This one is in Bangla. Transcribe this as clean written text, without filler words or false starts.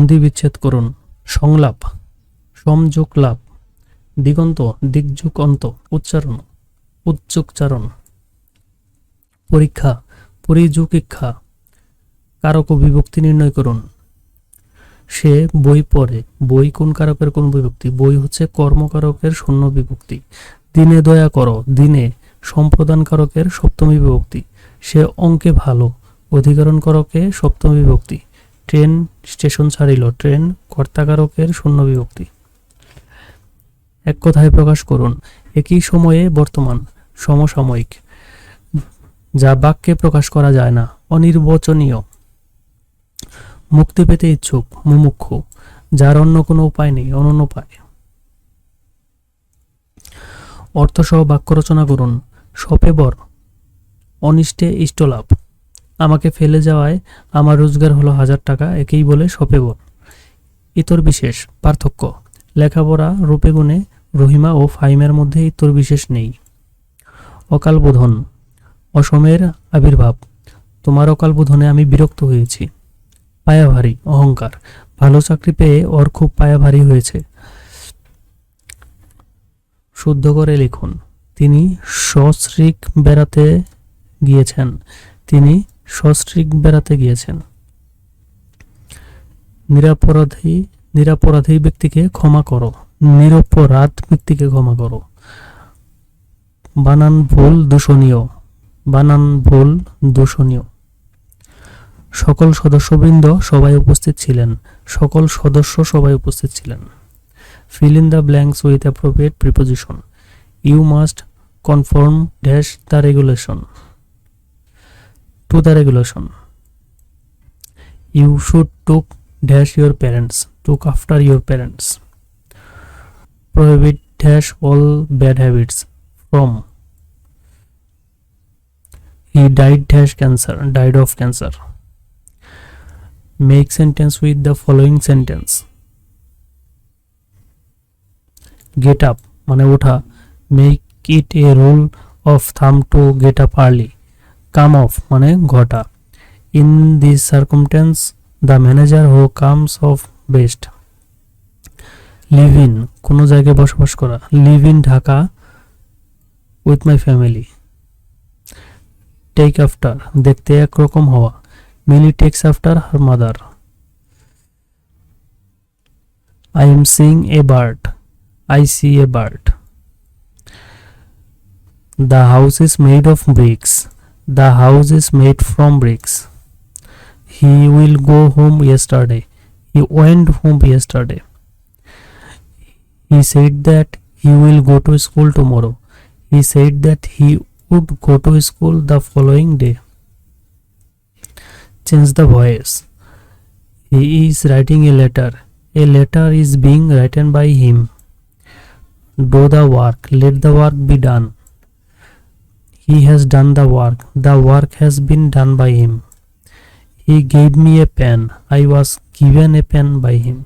সন্ধি বিচ্ছেদ করুন। সংলাপ, সমযোগ লাভ, দিগন্ত, দিকযুগ অন্ত, উচ্চারণ, উচ্চোচ্চারণ, পরীক্ষা, পরিযুগ ইক্ষা, কারক ও বিভক্তি নির্ণয় করুন। সে বই পড়ে, বই কোন কারকের কোন বিভক্তি? বই হচ্ছে কর্মকারকের শূন্য বিভক্তি। দিনে দয়া করো, দিনে সম্প্রদান কারকের সপ্তমী বিভক্তি। সে অঙ্কে ভালো, অধিকরণ কারকে সপ্তমী বিভক্তি। ট্রেন স্টেশন ছাড়িল, ট্রেন কর্তাকারকের শূন্য বিভক্তি। এক কথায় প্রকাশ করুন। একই সময়ে বর্তমান, সমসাময়িক, যা বাক্যে প্রকাশ করা যায় না, অনির্বচনীয়। মুক্তি পেতে ইচ্ছুক, মুমুক্ষু, যার অন্য কোনো উপায় নেই, অনন্যোপায়। অর্থসহ বাক্য রচনা করুন। সপেবর, অনিষ্টে ইষ্টলাভ। আমাকে ফেলে যাওয়ায় আমার রোজগার হলো 1000 টাকা, একেই বলে সপেবর। ইতর বিশেষ, পার্থক্য, লেখাপড়া, রূপে গুণে রহিমা ও ফাহিমের মধ্যে ইতর বিশেষ নেই। অকালবোধন, অসমের আবির্ভাব। তোমার অকালবোধনে আমি বিরক্ত হয়েছি। পায়াভারী, অহংকার, ভালো চাকরি পেয়ে ওর খুব পায়াভারী হয়েছে। শুদ্ধ করে লিখুন। তিনি সস্ত্রীক বেড়াতে গিয়েছেন। তিনি সস্ত্রীক বেড়াতে গিয়েছেন। নিরপরাধী ব্যক্তিকে ক্ষমা করো, নিরপরাধ ব্যক্তিকে ক্ষমা করো। বানান ভুল দূষণীয়, বানান ভুল দূষণীয়। সকল সদস্যবৃন্দ সবাই উপস্থিত ছিলেন, সকল সদস্য সবাই উপস্থিত ছিলেন। Fill in the blanks with appropriate preposition. You must conform dash the regulation to the regulation. You should took dash your parents, took after your parents. Prohibit dash all bad habits from. He died dash cancer, died of cancer. Make sentence with the following sentence. Get up মানে ওঠা, make it a rule of thumb to get up early. Come off মানে ঘটা, in this circumstance the manager who comes off best. Live in কোনো জায়গায় বসবাস করা, live in Dhaka with my family. Take after দেখতে একরকম হওয়া, Millie takes after her mother. I am seeing a bird, I see a bird. The house is made of bricks, the house is made from bricks. He will go home yesterday, he went home yesterday. He said that he will go to school tomorrow, he said that he would go to school the following day. Change the voice. He is writing a letter is being written by him. Do the work, let the work be done. He has done the work has been done by him. He gave me a pen, I was given a pen by him.